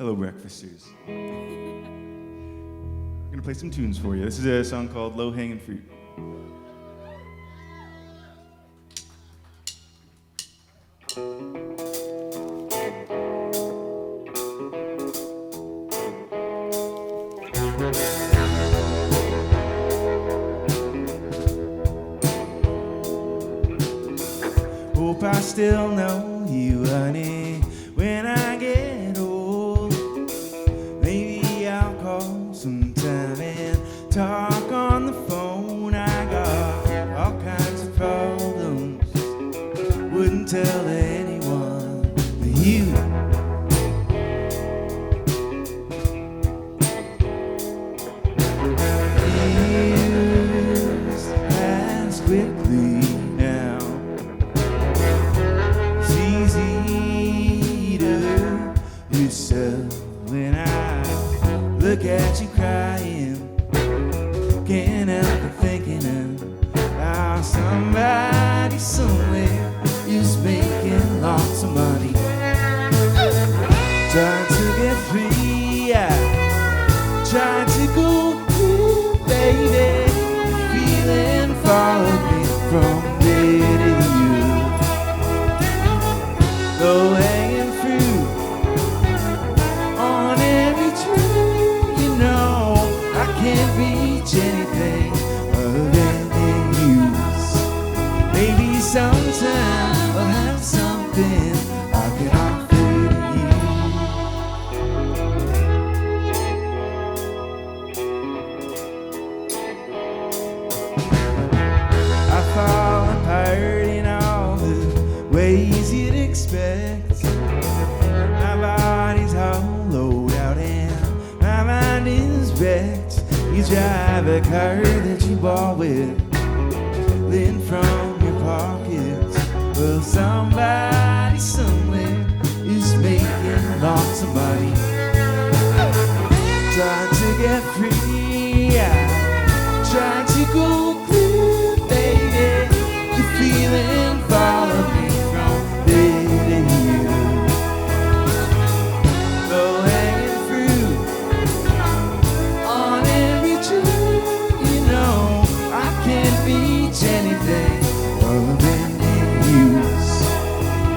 Hello, breakfasters. I'm gonna play some tunes for you. This is a song called Low Hanging Fruit. Hope I still know you, honey, when I get old. Maybe I'll call sometime and talk on the phone. I got all kinds of problems, wouldn't tell anyone but you. Years pass quickly now. It's easy to yourself when I look at you crying. Can't help but thinking of how somebody somewhere is making lots of money. Trying to get free, trying to go through, baby. The feeling followed me from there to you. Low hanging fruit on every tree, you know I can't reach anything of any use. Maybe sometime I'll have something I can offer you. I fall apart in all the ways you'd expect. My body's hollowed out and my mind is wrecked. You drive a car that you bought with lint from your pockets. Well, somebody somewhere is making lots of money. Trying to get free, trying to go clear, baby. The feeling followed me from there to you. Low hanging fruit on every tree, you know I can't reach anything of any use.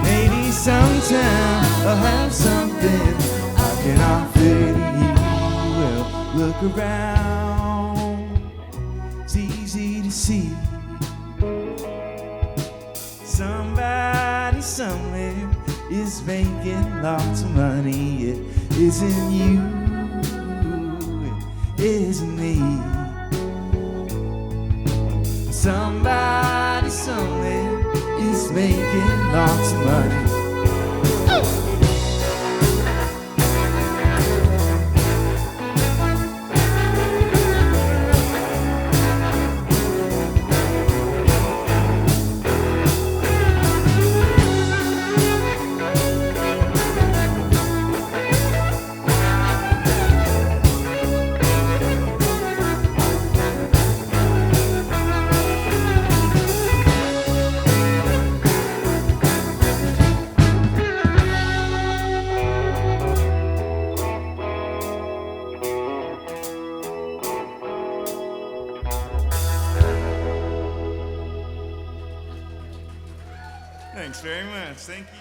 Maybe sometime I'll have something I can offer to you. Well, look around, it's easy to see. Somebody somewhere is making lots of money. It isn't you, it isn't me. Somebody somewhere is making lots of money. Thanks very much. Thank you.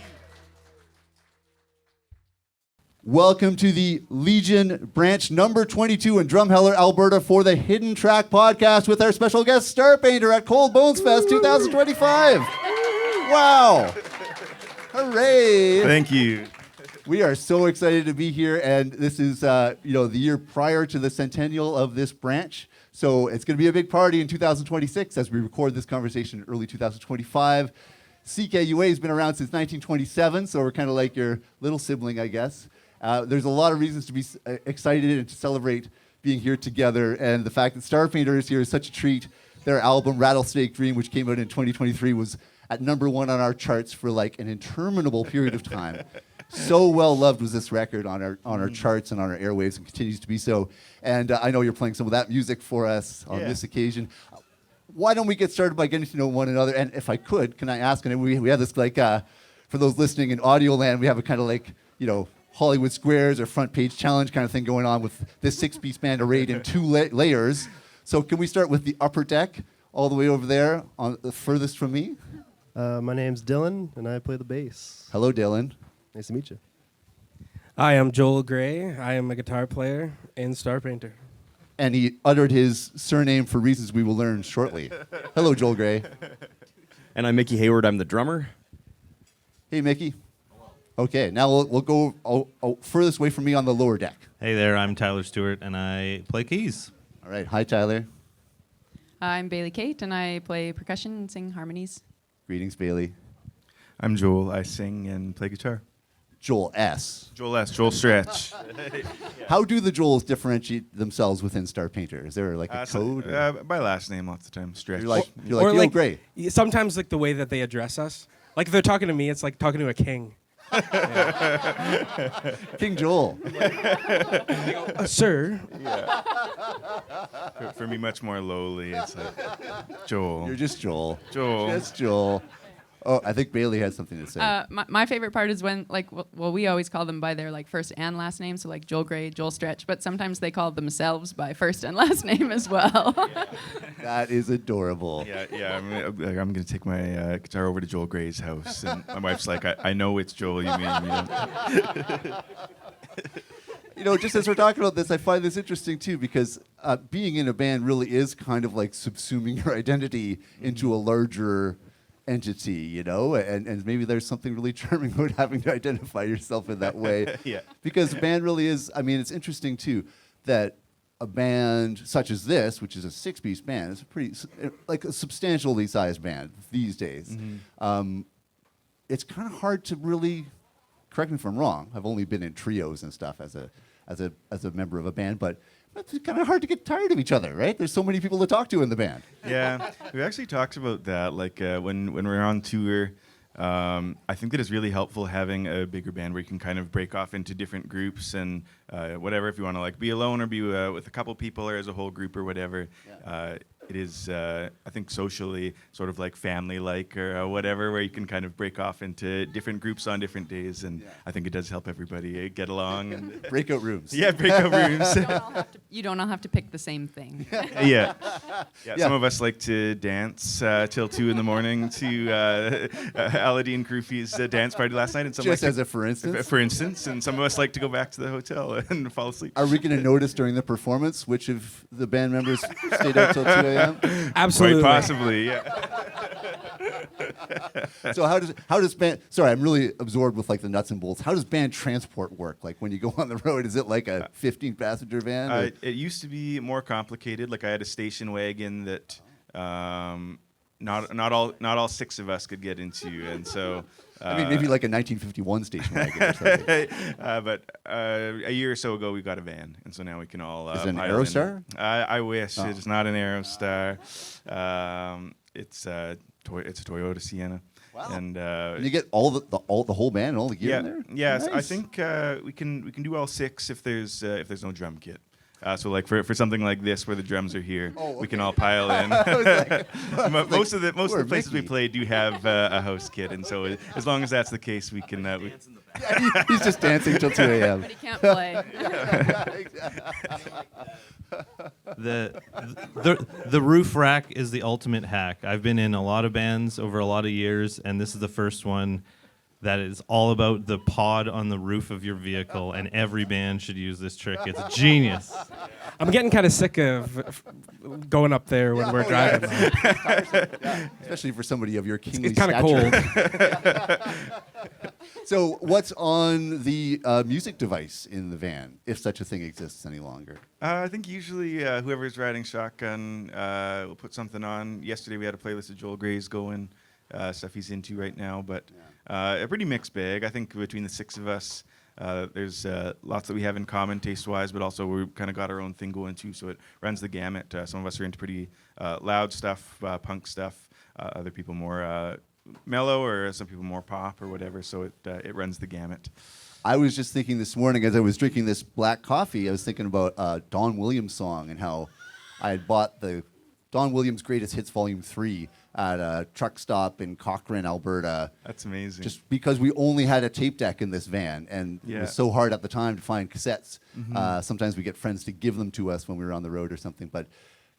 Welcome to the Legion branch number 22 in Drumheller, Alberta for the Hidden Track podcast with our special guest Starpainter at Cold Bones Fest 2025. Wow. Hooray. Thank you. We are so excited to be here, and this is the year prior to the centennial of this branch. So it's going to be a big party in 2026 as we record this conversation in early 2025. CKUA has been around since 1927, so we're kind of like your little sibling, I guess. There's a lot of reasons to be excited and to celebrate being here together, and the fact that Starpainter is here is such a treat. Their album, Rattlesnake Dream, which came out in 2023, was at number 1 on our charts for like an interminable period of time. So well loved was this record on our charts and on our airwaves, and continues to be so. And I know you're playing some of that music for us on this occasion. Why don't we get started by getting to know one another? And if I could, can I ask? And we have this like for those listening in audio land, we have a kind of like Hollywood Squares or front page challenge kind of thing going on with this 6-piece band arrayed in 2 layers. So can we start with the upper deck, all the way over there, on the furthest from me? My name's Dylan, and I play the bass. Hello, Dylan. Nice to meet you. Hi, I'm Joel Gray. I am a guitar player in Starpainter. And he uttered his surname for reasons we will learn shortly. Hello, Joel Gray. And I'm Mickey Hayward. I'm the drummer. Hey, Mickey. Okay, now we'll go furthest away from me on the lower deck. Hey there, I'm Tyler Stewart, and I play keys. All right, hi, Tyler. I'm Bailey Kate, and I play percussion and sing harmonies. Greetings, Bailey. I'm Joel. I sing and play guitar. Joel S. Joel S. Joel Stretch. How do the Joels differentiate themselves within Starpainter? Is there like a code? My last name lots of times. Stretch. You're like, Or yo, like Gray. sometimes like the way that they address us. Like if they're talking to me, it's like talking to a king. King Joel. Sir. For me, much more lowly. It's like Joel. You're just Joel. Joel. Just Joel. Oh, I think Bailey has something to say. My favorite part is when, like, well, we always call them by their like first and last name, so like Joel Gray, Joel Stretch, but sometimes they call themselves by first and last name as well. That is adorable. Yeah. I'm gonna take my guitar over to Joel Gray's house, and my wife's like, I know it's Joel. You mean? You know, just as we're talking about this, I find this interesting too, because being in a band really is kind of like subsuming your identity into a larger entity, you know, and maybe there's something really charming about having to identify yourself in that way. Yeah. Because a band really is, I mean, it's interesting too that a band such as this, which is a 6-piece band, is a pretty, like a substantially sized band these days. Mm-hmm. It's kind of hard to really, correct me if I'm wrong, I've only been in trios and stuff as a member of a band, but it's kind of hard to get tired of each other, right? There's so many people to talk to in the band. Yeah, we actually talked about that. Like when we're on tour, I think that it's really helpful having a bigger band where you can kind of break off into different groups and whatever. If you want to like be alone or be with a couple people or as a whole group or whatever, it is I think socially sort of like family-like or whatever, where you can kind of break off into different groups on different days, and I think it does help everybody get along. And Breakout rooms. yeah, breakout rooms. You don't all have to pick the same thing. Yeah. Some of us like to dance till 2 in the morning to Aladdin Krufi's dance party last night, and some Just like as a for instance. for instance, and some of us like to go back to the hotel and fall asleep. Are we going to notice during the performance which of the band members stayed out till 2 a.m.? Absolutely. Quite possibly, yeah. So how does band? Sorry, I'm really absorbed with like the nuts and bolts. How does band transport work? Like when you go on the road, is it like a 15-passenger van? or- It used to be more complicated. Like I had a station wagon that not all 6 of us could get into, and so. I mean, maybe like a 1951 station wagon or something. But a year or so ago, we got a van, and so now we can all. Is it an pile in. Aerostar? I wish it's not an Aerostar. It's a Toyota Sienna. Wow. And You get all the whole band and all the gear in there? Yes, I Nice. think we can do all 6 if there's no drum kit. So like for something like this where the drums are here, we can all pile in. Most of the places we play do have a house kit, and so as long as that's the case, we can. He's just dancing till 2 a.m. But he can't play. The roof rack is the ultimate hack. I've been in a lot of bands over a lot of years, and this is the first one that is all about the pod on the roof of your vehicle, and every band should use this trick. It's genius. I'm getting kind of sick of going up there when we're driving. Especially for somebody of your kingly It's kind stature. of cold. So what's on the music device in the van, if such a thing exists any longer? I think usually whoever's riding shotgun will put something on. Yesterday we had a playlist of Joel Gray's going, stuff he's into right now, but a pretty mixed bag. I think between the 6 of us, there's lots that we have in common taste-wise, but also we've kind of got our own thing going too, so it runs the gamut. Some of us are into pretty loud stuff, punk stuff. Other people more mellow, or some people more pop or whatever, so it runs the gamut. I was just thinking this morning as I was drinking this black coffee, I was thinking about Don Williams' song and how I had bought the Don Williams Greatest Hits Volume 3 at a truck stop in Cochrane, Alberta. That's amazing. Just because we only had a tape deck in this van, and it was so hard at the time to find cassettes. Sometimes we get friends to give them to us when we were on the road or something, but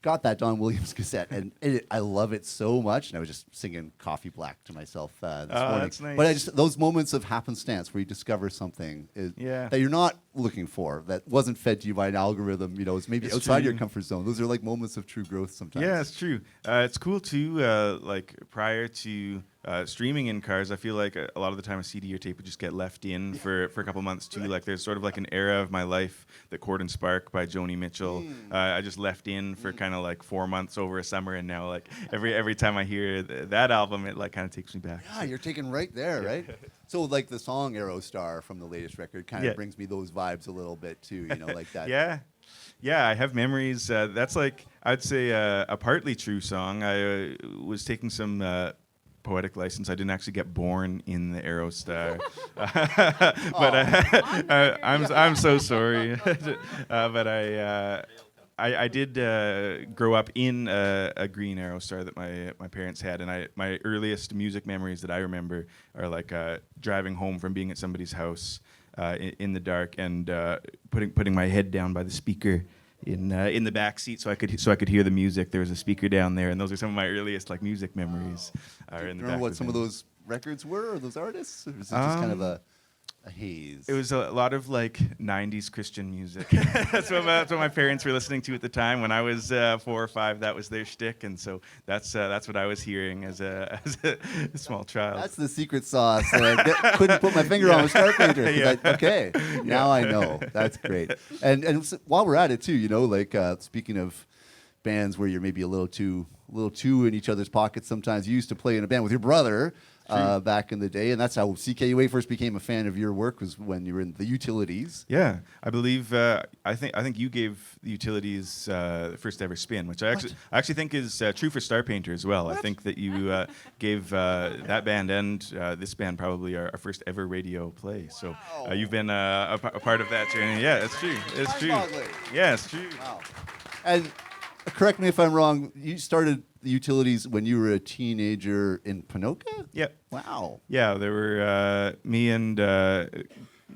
got that Don Williams cassette, and I love it so much. And I was just singing Coffee Black to myself this morning. That's nice. But those moments of happenstance where you discover something that you're not looking for, that wasn't fed to you by an algorithm, it's maybe outside your comfort zone. Those are like moments of true growth sometimes. Yeah, it's true. It's cool too. Like prior to streaming in cars, I feel like a lot of the time a CD or tape would just get left in for a couple months too. Like there's sort of like an era of my life, the Chord and Spark by Joni Mitchell. I just left in for kind of like 4 months over a summer, and now like every time I hear that album, it like kind of takes me back. Yeah, you're taken right there, right? So like the song Aerostar from the latest record kind of brings me those vibes a little bit too, like that. Yeah, I have memories. That's like, I'd say a partly true song. I was taking some poetic license. I didn't actually get born in the Aerostar, but I'm so sorry. But I did grow up in a green Aerostar that my parents had, and my earliest music memories that I remember are like driving home from being at somebody's house in the dark and putting my head down by the speaker in the back seat so I could hear the music. There was a speaker down there, and those are some of my earliest like music memories. Are in the remember back what of some of those records were, or those artists? Or was it just kind of a haze? It was a lot of like 90s Christian music. That's what my parents were listening to at the time. When I was 4 or 5, that was their shtick, and so that's what I was hearing as a small child. That's the secret sauce that I couldn't put my finger on with Starpainter. Now I know. That's great. And while we're at it too, like speaking of bands where you're maybe a little too in each other's pockets sometimes. You used to play in a band with your brother back in the day, and that's how CKUA first became a fan of your work, was when you were in the Utilities. Yeah, I believe I think you gave the Utilities the first ever spin, which I actually think is true for Starpainter as well. What? I think that you gave that band and this band probably our first ever radio play. So you've been a part of that journey. Yeah, it's true. It's true. Yeah, it's true. Wow. And correct me if I'm wrong, you started the Utilities when you were a teenager in Ponoka? Yep. Wow. Yeah, there were me and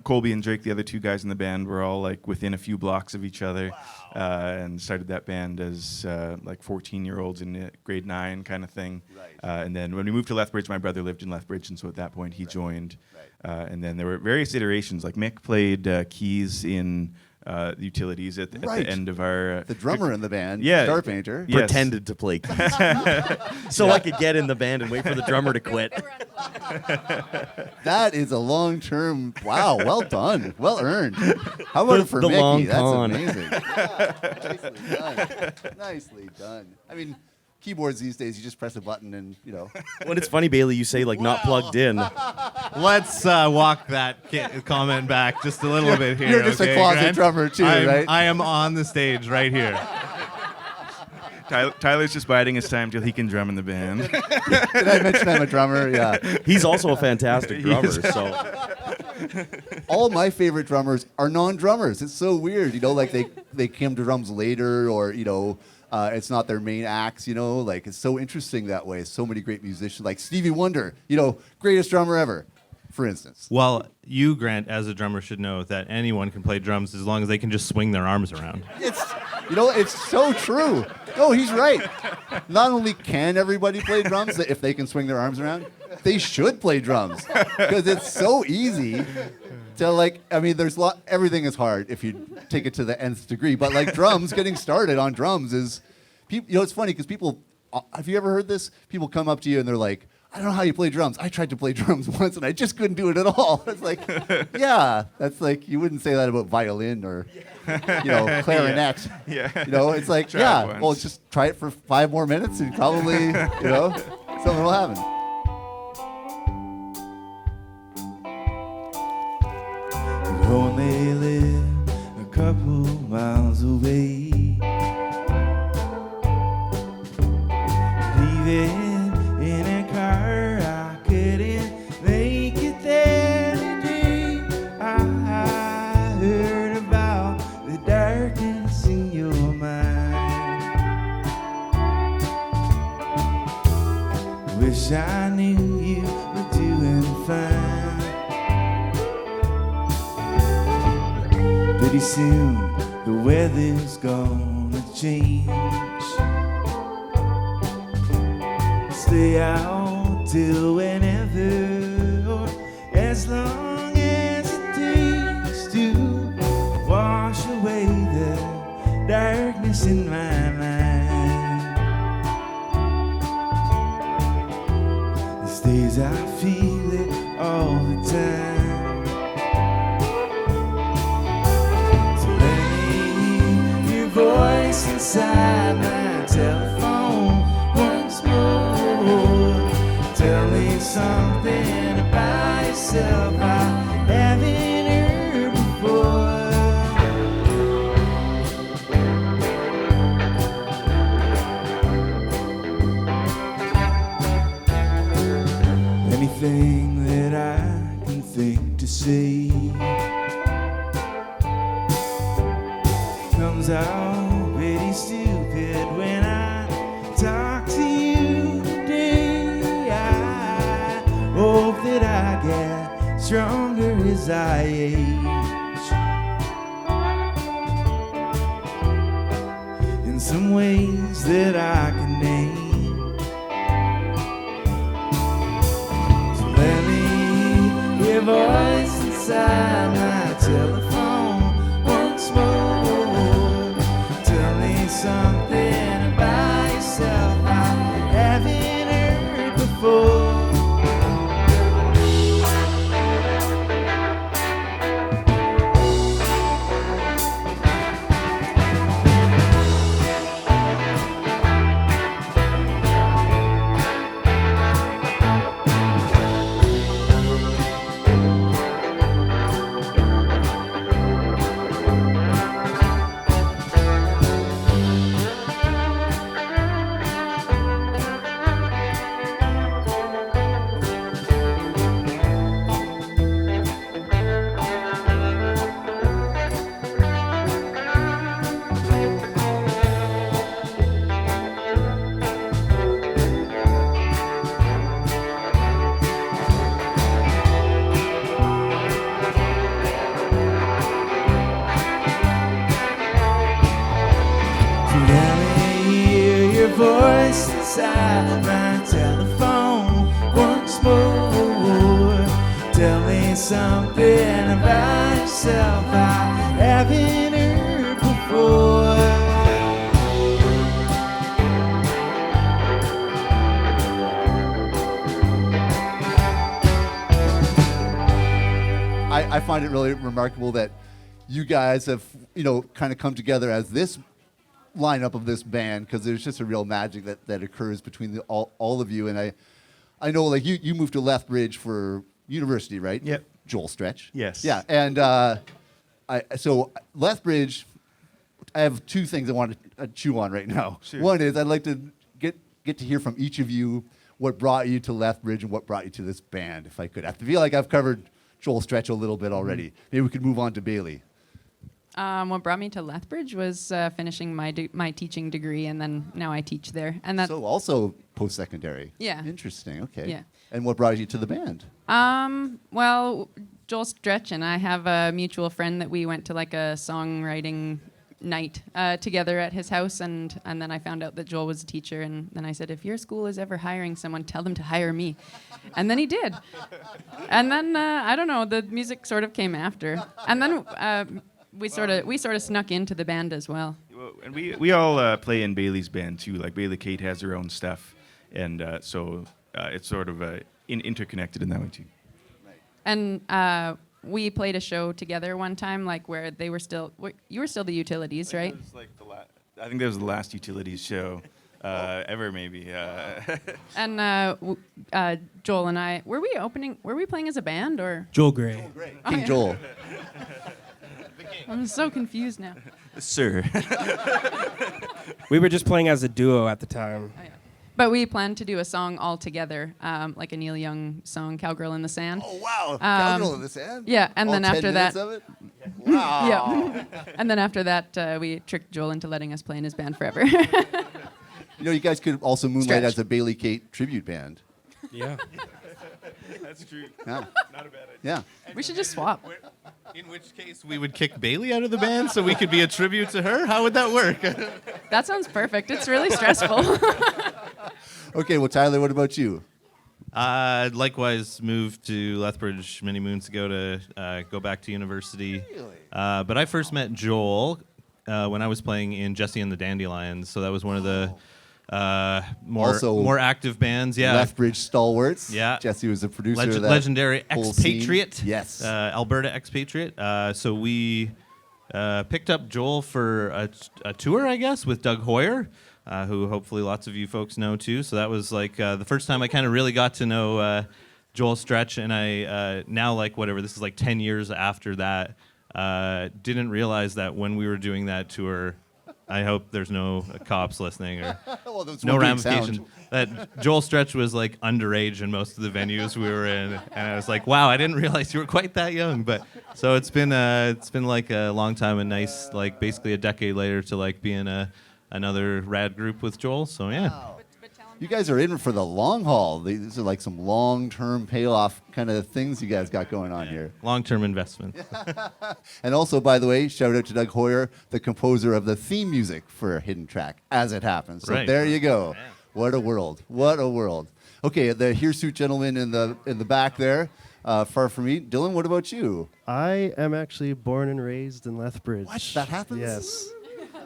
Colby and Drake, the other two guys in the band, were all like within a few blocks of each other. Wow. And started that band as like 14-year-olds in grade 9 kind of thing. Right. And then when we moved to Lethbridge, my brother lived in Lethbridge, and so at that point he joined. Right. And then there were various iterations. Like Mick played keys in the Utilities at the end of our... the drummer in the band, yeah, Starpainter. Yes. Pretended to play keys. So I could get in the band and wait for the drummer to quit. That is a long-term... Wow, well done. Well earned. How about it for Mickey? Long That's con. amazing. Yeah, nicely done. Nicely done. I mean, keyboards these days, you just press a button and, When it's funny, Bailey, you say, like, not plugged in. Let's walk that comment back just a little bit here. You're just a closet drummer, too, right? I am on the stage right here. Tyler's just biding his time till he can drum in the band. Did I mention I'm a drummer? Yeah. He's also a fantastic drummer, so... All my favorite drummers are non-drummers. It's so weird, like they came to drums later, or, it's not their main acts, like it's so interesting that way. So many great musicians, like Stevie Wonder, greatest drummer ever, for instance. Well, you, Grant, as a drummer, should know that anyone can play drums as long as they can just swing their arms around. It's so true. No, he's right. Not only can everybody play drums, if they can swing their arms around, they should play drums, because it's so easy to everything is hard if you take it to the nth degree, but like drums, getting started on drums is, it's funny because people, have you ever heard this? People come up to you and they're like, I don't know how you play drums. I tried to play drums once and I just couldn't do it at all. It's like, yeah, that's like, you wouldn't say that about violin or, clarinet. Yeah. It's like, well, just try it for 5 more minutes and probably, something will happen. Only live a couple miles away. Leaving in a car, I couldn't make it there today. I heard about the darkness in your mind. wish I knew you were doing fine. Pretty soon the weather's gonna change. Stay out till whenever, or as long as it takes to wash away the darkness in my mind. These days I feel it all the time. So let me hear your voice inside my telephone once more. Tell me something about yourself I haven't heard before. Anything that I can think to say comes out pretty stupid when I talk to you today. I hope that I get stronger as I age. In some ways that I can name. So let me hear your voice inside my telephone once more. Tell me something about yourself I haven't heard before. Let me hear your voice inside my telephone once more. Tell me something about yourself I haven't heard before. I find it really remarkable that you guys have, kind of come together as this lineup of this band, because there's just a real magic that occurs between all of you. And I know, like, you moved to Lethbridge for university, right? Yep. Joel Stretch. Yes. Yeah, and so Lethbridge, I have two things I want to chew on right now. Sure. One is I'd like to get to hear from each of you what brought you to Lethbridge and what brought you to this band, if I could. I feel like I've covered Joel Stretch a little bit already. Maybe we could move on to Bailey. What brought me to Lethbridge was finishing my teaching degree, and then now I teach there. And that, So also post-secondary. Yeah. Interesting. Okay. Yeah. And what brought you to the band? well, Joel Stretch and I have a mutual friend that we went to like a songwriting night together at his house, and then I found out that Joel was a teacher, and then I said, if your school is ever hiring someone, tell them to hire me. And then he did. And then I don't know, the music sort of came after, and then we sort of snuck into the band as well. Well, and we all play in Bailey's band too. Like Bailey Kate has her own stuff, and so it's sort of interconnected in that way too. And we played a show together one time, like where they were still, you were still the Utilities, right? It was like I think that was the last Utilities show ever, maybe. And Joel and I, were we playing as a band or? Joel Gray. King yeah. Joel. I'm so confused now. Sir. We were just playing as a duo at the time. Oh, yeah. But we planned to do a song all together, like a Neil Young song, "Cowgirl in the Sand." Oh, wow. Cowgirl in the Sand? Yeah, and All then 10 after minutes that, of it? Wow. yeah, and then after that, we tricked Joel into letting us play in his band forever. You guys could also moonlight Stretch. as a Bailey Kate tribute band. Yeah. That's true. Yeah. Not a bad idea. Yeah. We should just swap. In which case, we would kick Bailey out of the band so we could be a tribute to her? How would that work? That sounds perfect. It's really stressful. Okay, well, Tyler, what about you? Likewise, moved to Lethbridge many moons ago to go back to university. Really? But I first met Joel when I was playing in Jesse and the Dandelions, so that was one of the Also, more active bands. Yeah, Lethbridge stalwarts. Yeah. Jesse was a producer of that legendary whole expatriate. scene. Yes. Alberta expatriate. So we picked up Joel for a tour, I guess, with Doug Hoyer, who hopefully lots of you folks know too. So that was like the first time I kind of really got to know Joel Stretch, and I now like whatever, this is like 10 years after that, didn't realize that when we were doing that tour, I hope there's no cops listening or Well, that's no one big ramifications. sound. That Joel Stretch was like underage in most of the venues we were in, and I was like, wow, I didn't realize you were quite that young. But so it's been like a long time and nice, like basically a decade later to like be in another rad group with Joel. So yeah. You guys are in for the long haul. These are like some long-term payoff kind of things you guys got going on here. Long-term investment. And also, by the way, shout out to Doug Hoyer, the composer of the theme music for Hidden Track, as it happens. So Right. there you go. Yeah. What a world. What a world. Okay, the hirsute gentleman in the back there, far from me. Dylan, what about you? I am actually born and raised in Lethbridge. What? That happens? Yes.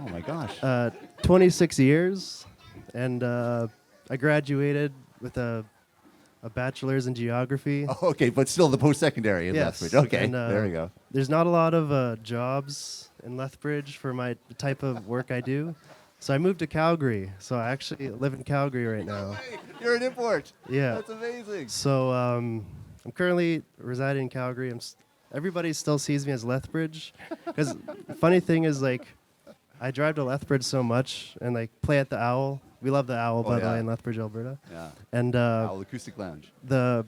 Oh, my gosh. 26 years, and I graduated with a bachelor's in geography. Oh, okay, but still the post-secondary in Yes. Lethbridge. Okay, And, there we go. There's not a lot of jobs in Lethbridge for the type of work I do. So I moved to Calgary. So I actually live in Calgary right now. You're an import. Yeah. That's amazing. So I'm currently residing in Calgary. Everybody still sees me as Lethbridge. Because funny thing is, like, I drive to Lethbridge so much and like play at the Owl. We love the Owl, by the way, in Lethbridge, Alberta. Yeah. And Owl Acoustic Lounge. the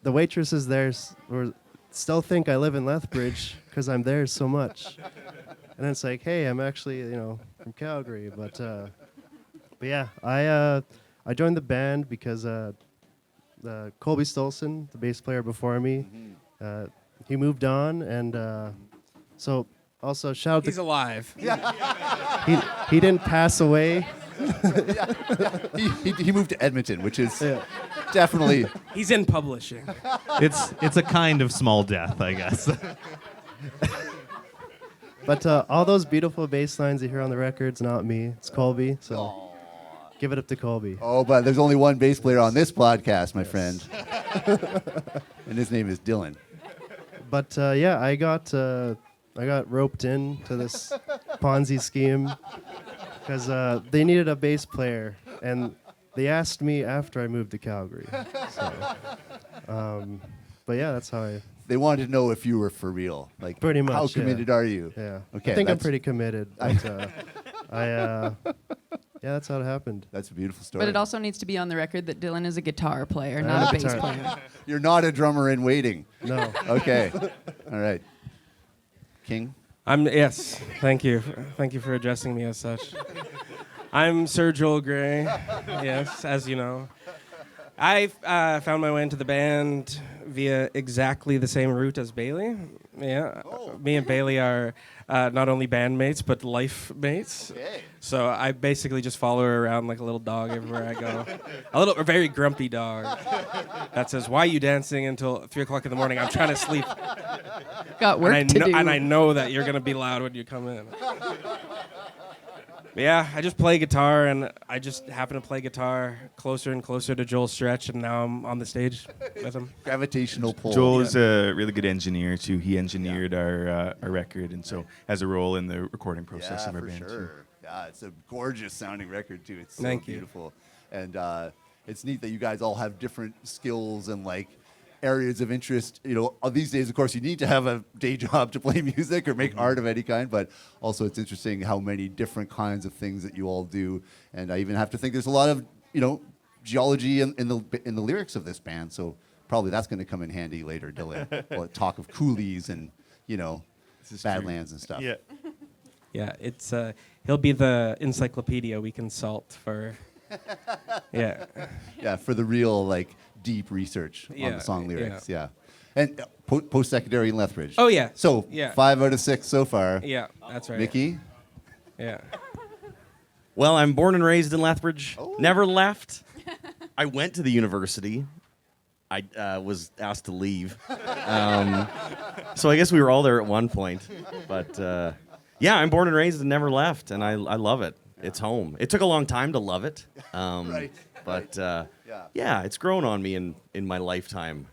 waitresses there still think I live in Lethbridge because I'm there so much. And it's like, hey, I'm actually from Calgary, but yeah, I joined the band because Colby Stolson, the bass player before me, he moved on, and so also shout out He's alive. he didn't pass away. He moved to Edmonton, which is definitely... He's in publishing. It's a kind of small death, I guess. But all those beautiful bass lines you hear on the record's not me. It's Colby. So give it up to Colby. Oh, but there's only one bass player on this podcast, my friend. And his name is Dylan. But yeah, I got roped into this Ponzi scheme because they needed a bass player, and they asked me after I moved to Calgary. So, but yeah, that's how I. They wanted to know if you were for real. Like, Pretty much, how yeah. committed are you? Yeah. Okay, I think I'm that's- pretty committed. But, yeah, that's how it happened. That's a beautiful story. But it also needs to be on the record that Dylan is a guitar player, I'm not a a bass guitar- player. You're not a drummer in waiting. No. Okay. All right. King? Yes. Thank you. Thank you for addressing me as such. I'm Sir Joel Gray. Yes, as you know. I found my way into the band via exactly the same route as Bailey. Yeah. Me and Bailey are not only bandmates, but life mates. Okay. So I basically just follow her around like a little dog everywhere I go. A very grumpy dog that says, "Why are you dancing until 3 o'clock in the morning? I'm trying to sleep." Got work to do. And I know that you're going to be loud when you come in. Yeah, I just play guitar, and I just happen to play guitar closer and closer to Joel Stretch, and now I'm on the stage with him. Gravitational pull. Joel is a really good engineer too. He engineered our record, and so has a role in the recording process Yeah, of our for band too. sure. Yeah, it's a gorgeous sounding record too. It's so Thank you. beautiful. And it's neat that you guys all have different skills and like areas of interest. These days, of course, you need to have a day job to play music or make art of any kind, but also it's interesting how many different kinds of things that you all do. And I even have to think there's a lot of, geology in the lyrics of this band. So probably that's going to come in handy later, Dylan. We'll talk of coolies and, Badlands and stuff. Yeah. Yeah, it's he'll be the encyclopedia we consult for. Yeah. Yeah, for the real, like, deep research on Yeah, the song yeah. lyrics. Yeah. And post-secondary in Lethbridge. Oh, yeah. So Yeah. 5 out of 6 so far. Yeah, that's right. Mickey? Yeah. Well, I'm born and raised in Lethbridge. Oh. Never left. I went to the university. I was asked to leave. So I guess we were all there at one point. But yeah, I'm born and raised and never left, and I love it. It's home. It took a long time to love it. Right. But Yeah. yeah, it's grown on me in my lifetime.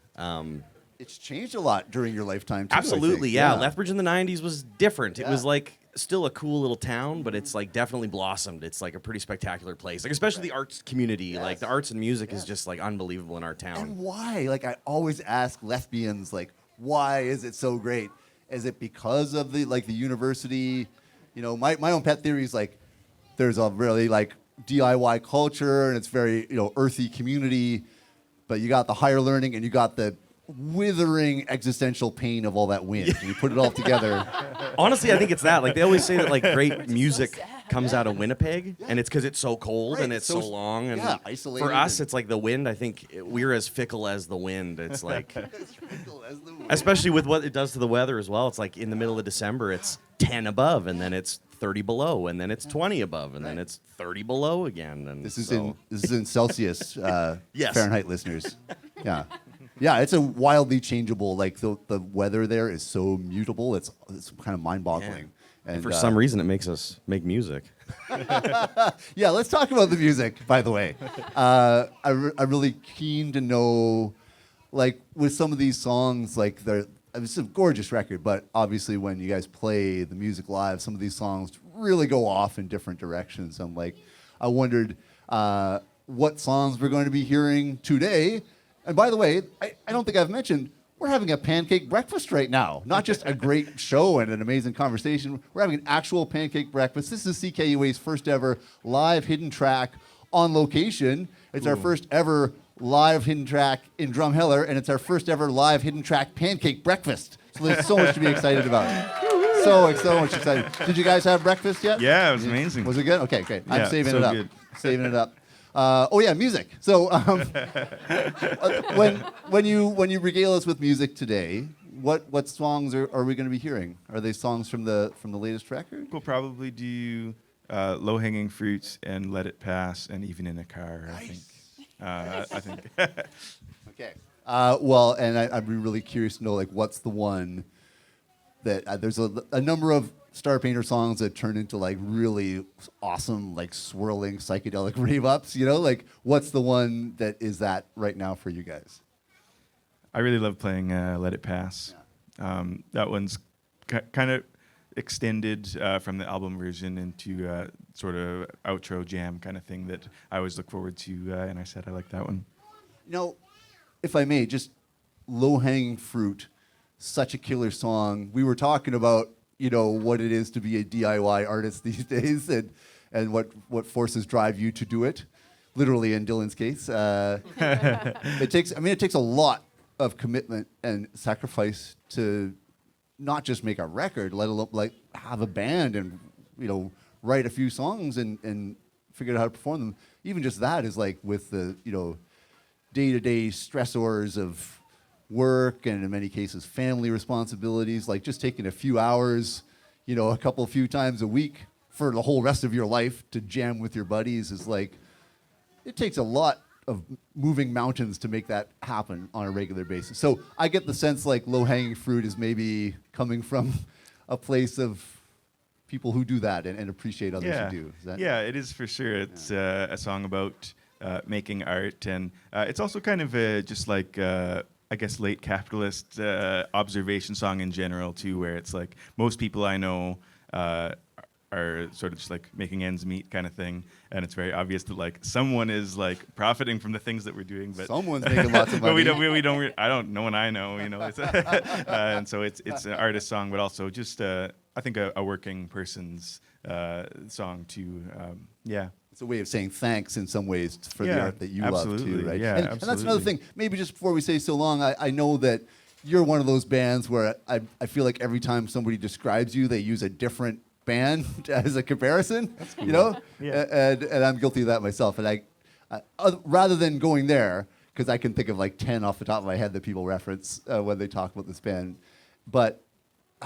It's changed a lot during your lifetime, too. I Absolutely, think. yeah. Lethbridge in the 90s was different. It Yeah. was like still a cool little town, but it's like definitely blossomed. It's like a pretty spectacular place. Like especially the arts community. Like the arts and music is just like unbelievable in our town. And why? Like, I always ask lesbians, like, why is it so great? Is it because of the university? You know, my own pet theory is like, there's a really like DIY culture and it's very earthy community, but you got the higher learning and you got the withering existential pain of all that wind. And you put it all together. Honestly, I think it's that. Like they always say that like great music comes out of Winnipeg, and it's because it's so cold Right, and it's so long. And isolated. for us, it's like the wind. I think we're as fickle as the wind. It's like, especially with what it does to the weather as well. It's like in the middle of December, it's 10 above, and then it's 30 below, and then it's 20 above, and then it's 30 below again. And This is so, in Celsius, Yes. Fahrenheit listeners. Yeah. Yeah, it's a wildly changeable. Like the weather there is so mutable. It's kind of mind-boggling. and for some reason, it makes us make music. Yeah, let's talk about the music. By the way, I'm really keen to know, like, with some of these songs, like it's a gorgeous record, but obviously when you guys play the music live, some of these songs really go off in different directions. I wondered what songs we're going to be hearing today. And by the way, I don't think I've mentioned, we're having a pancake breakfast right now. Not just a great show and an amazing conversation. We're having an actual pancake breakfast. This is CKUA's first ever live hidden track on location. It's our first ever live hidden track in Drumheller, and it's our first ever live hidden track pancake breakfast. So there's so much to be excited about. So much excited. Did you guys have breakfast yet? Yeah, it was amazing. Was it good? Okay, great. I'm Yeah, saving so it up. good. Saving it up. Oh yeah, music. So when you regale us with music today, what songs are we going to be hearing? Are they songs from the latest record? We'll probably do Low Hanging Fruits and Let It Pass, and Even in a Car. I think. Okay. Well, and I'd be really curious to know, like, what's the one that there's a number of Starpainter songs that turn into like really awesome, like swirling psychedelic rave ups. Like, what's the one that is that right now for you guys? I really love playing Let It Pass. That one's kind of extended from the album version into sort of outro jam kind of thing that I always look forward to, and I said I like that one. If I may, just Low Hanging Fruit, such a killer song. We were talking about what it is to be a DIY artist these days, and what forces drive you to do it. Literally, in Dylan's case, it takes a lot of commitment and sacrifice to not just make a record, let alone like have a band and write a few songs and figure out how to perform them. Even just that is like with the day-to-day stressors of work and in many cases family responsibilities, like just taking a few hours, a few times a week for the whole rest of your life to jam with your buddies is like, it takes a lot of moving mountains to make that happen on a regular basis. So I get the sense like Low Hanging Fruit is maybe coming from a place of people who do that and appreciate others who do. Yeah, it is for sure. It's a song about making art, and it's also kind of just like I guess late capitalist observation song in general too, where it's like most people I know are sort of just like making ends meet kind of thing, and it's very obvious that like someone is like profiting from the things that we're doing, but someone's making lots of money. But we don't. I don't. No one I know. It's and so it's an artist song, but also just I think a working person's song too. Yeah. It's a way of saying thanks in some ways for the art that you love too, right? Yeah, and that's another thing. Maybe just before we say so long, I know that you're one of those bands where I feel like every time somebody describes you, they use a different band as a comparison. That's cool. Yeah. And I'm guilty of that myself. And I rather than going there, because I can think of like 10 off the top of my head that people reference when they talk about this band. But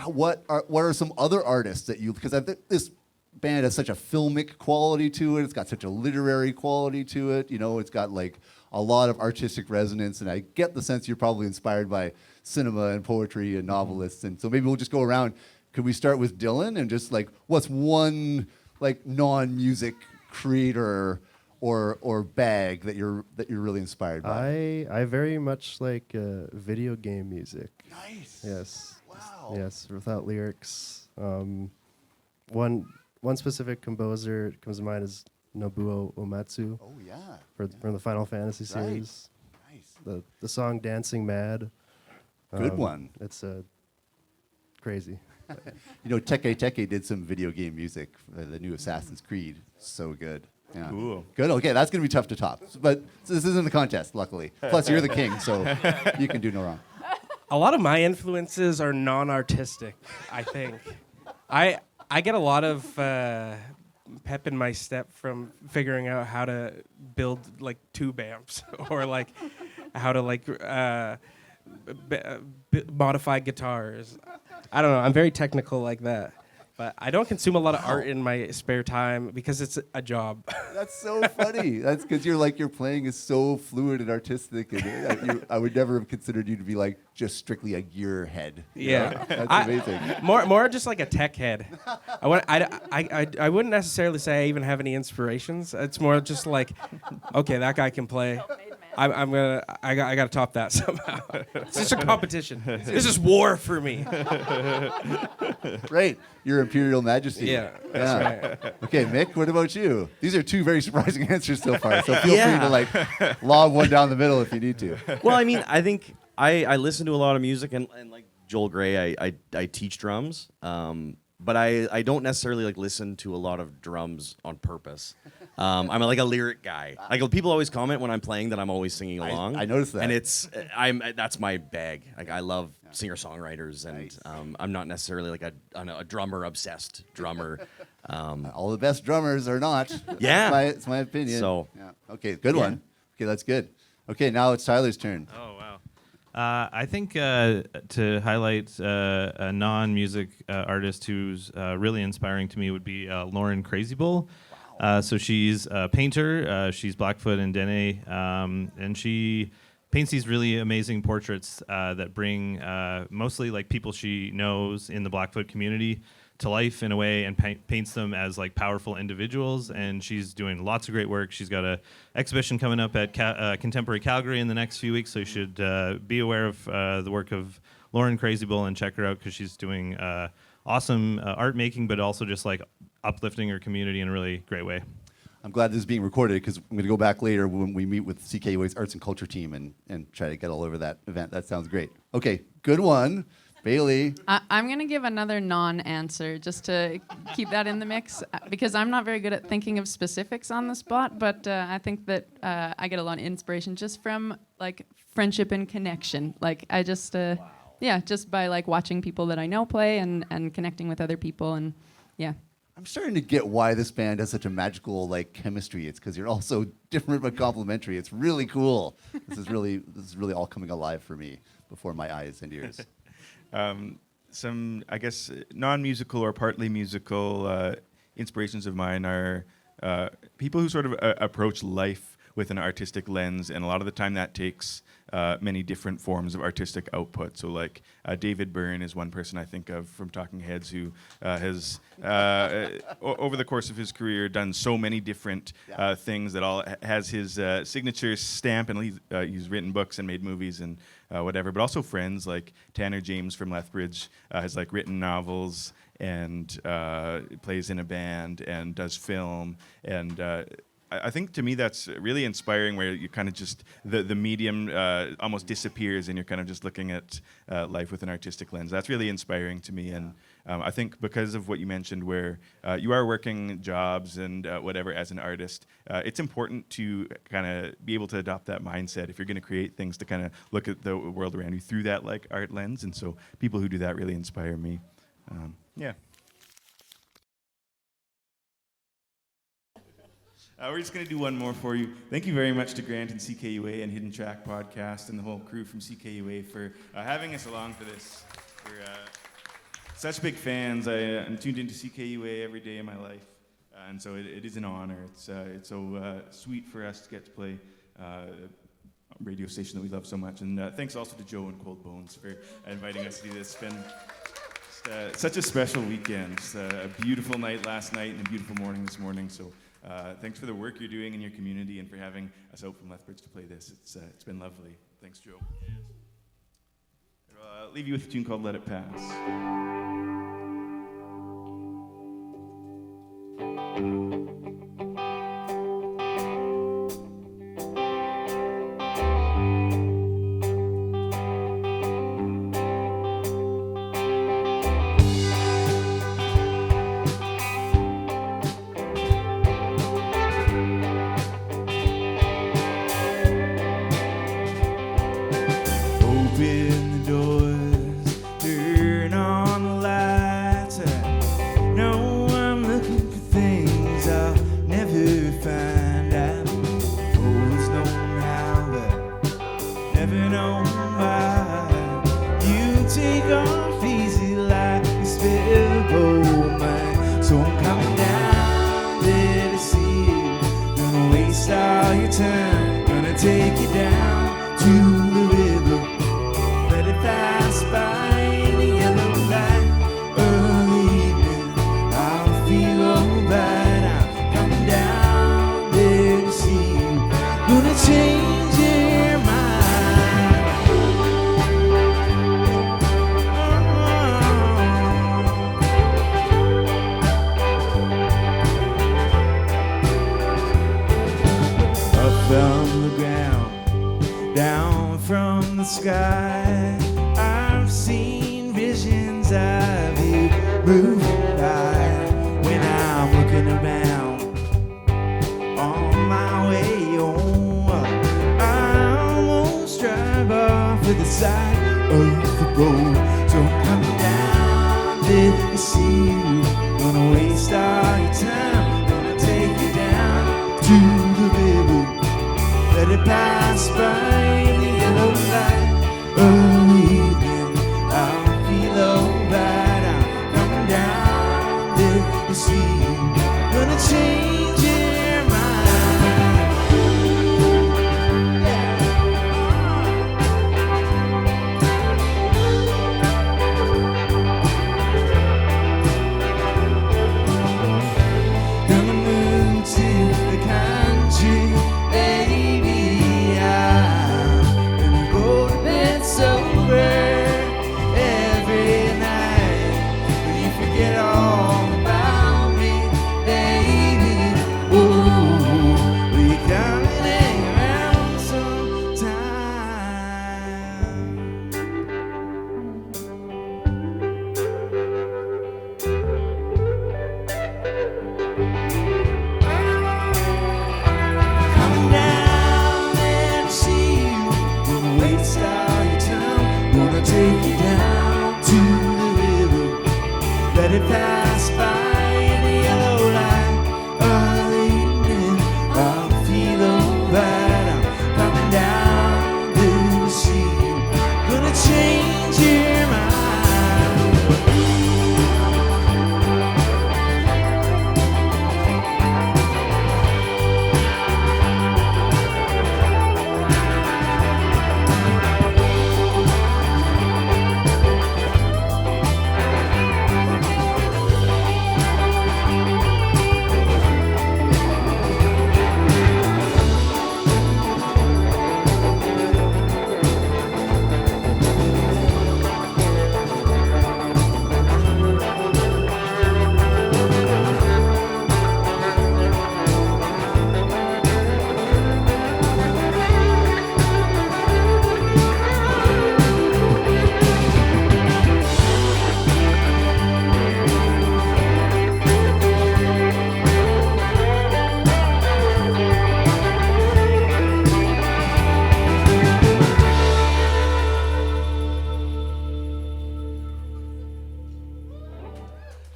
what are some other artists that you, because I think this band has such a filmic quality to it. It's got such a literary quality to it. You know, it's got like a lot of artistic resonance, and I get the sense you're probably inspired by cinema and poetry and novelists. And so maybe we'll just go around. Could we start with Dylan and just like, what's one like non-music creator or bag that you're really inspired by? I very much like video game music. Nice. Yes. Wow. Yes, without lyrics. One specific composer that comes to mind is Nobuo Uematsu Oh yeah. from the Final Fantasy Right. series. Nice. The song "Dancing Mad." Good one. It's crazy. You know, Teke did some video game music for the new Assassin's Creed. So good. Yeah. Cool. Good. Okay, that's going to be tough to top. But this isn't the contest, luckily. Plus, you're the king, so you can do no wrong. A lot of my influences are non-artistic, I think. I get a lot of pep in my step from figuring out how to build like tube amps or like how to like modify guitars. I don't know. I'm very technical like that. But I don't consume a lot of art in my spare time because it's a job. That's so funny. That's because your playing is so fluid and artistic, and I would never have considered you to be like just strictly a gear head. You Yeah. know? That's amazing. More just like a tech head. I wouldn't necessarily say I even have any inspirations. It's more just like, okay, that guy can play. I gotta top that somehow. It's just a competition. This is war for me. Right, Your Imperial Majesty. Yeah, that's right. Okay, Mick, what about you? These are two very surprising answers so far, so feel Yeah. free to like lob one down the middle if you need to. Well, I mean, I think I listen to a lot of music, and like Joel Gray, I teach drums, but I don't necessarily like listen to a lot of drums on purpose. I'm like a lyric guy. Like people always comment when I'm playing that I'm always singing along. I noticed that. And that's my bag. Like I love singer-songwriters, and Nice. I'm not necessarily like a drummer obsessed drummer. All the best drummers are not. Yeah. It's my opinion. So- yeah. Okay, good Yeah. one. Okay, that's good. Okay, now it's Tyler's turn. Oh wow! I think to highlight a non-music artist who's really inspiring to me would be Lauren Crazy Bull. So she's a painter. She's Blackfoot and Dene, and she paints these really amazing portraits that bring mostly like people she knows in the Blackfoot community to life in a way, and paints them as like powerful individuals. And she's doing lots of great work. She's got a exhibition coming up at Contemporary Calgary in the next few weeks, so you should be aware of the work of Lauren Crazy Bull and check her out, because she's doing awesome art making, but also just like uplifting her community in a really great way. I'm glad this is being recorded, because I'm going to go back later when we meet with CKUA's Arts and Culture team and try to get all over that event. That sounds great. Okay, good one. Bailey. I'm going to give another non-answer just to keep that in the mix, because I'm not very good at thinking of specifics on the spot, but I think that I get a lot of inspiration just from like friendship and connection. Like I just, just by like watching people that I know play and connecting with other people, and yeah. I'm starting to get why this band has such a magical like chemistry. It's because you're all so different but complementary. It's really cool. This is really all coming alive for me before my eyes and ears. Some, I guess, non-musical or partly musical inspirations of mine are people who sort of approach life with an artistic lens, and a lot of the time that takes many different forms of artistic output. So like David Byrne is one person I think of from Talking Heads, who has over the course of his career done so many different things that all has his signature stamp, and he's written books and made movies and whatever. But also friends like Tanner James from Lethbridge has like written novels and plays in a band and does film, and I think to me that's really inspiring, where you kind of just, the medium almost disappears and you're kind of just looking at life with an artistic lens. That's really inspiring to me. And I think because of what you mentioned, where you are working jobs and whatever as an artist, it's important to kind of be able to adopt that mindset if you're going to create things, to kind of look at the world around you through that like art lens. And so people who do that really inspire me. Yeah. We're just going to do one more for you. Thank you very much to Grant and CKUA and Hidden Track Podcast and the whole crew from CKUA for having us along for this. We're such big fans. I'm tuned into CKUA every day of my life, and so it is an honor. It's so sweet for us to get to play a radio station that we love so much. And thanks also to Joe and Cold Bones for inviting us to do this. It's been such a special weekend. A beautiful night last night and a beautiful morning this morning. So thanks for the work you're doing in your community and for having us out from Lethbridge to play this. It's been lovely. Thanks, Joe. I'll leave you with a tune called Let It Pass.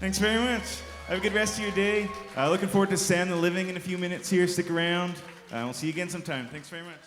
Thanks very much. Have a good rest of your day. Looking forward to Sand the Living in a few minutes here. Stick around. We'll see you again sometime. Thanks very much.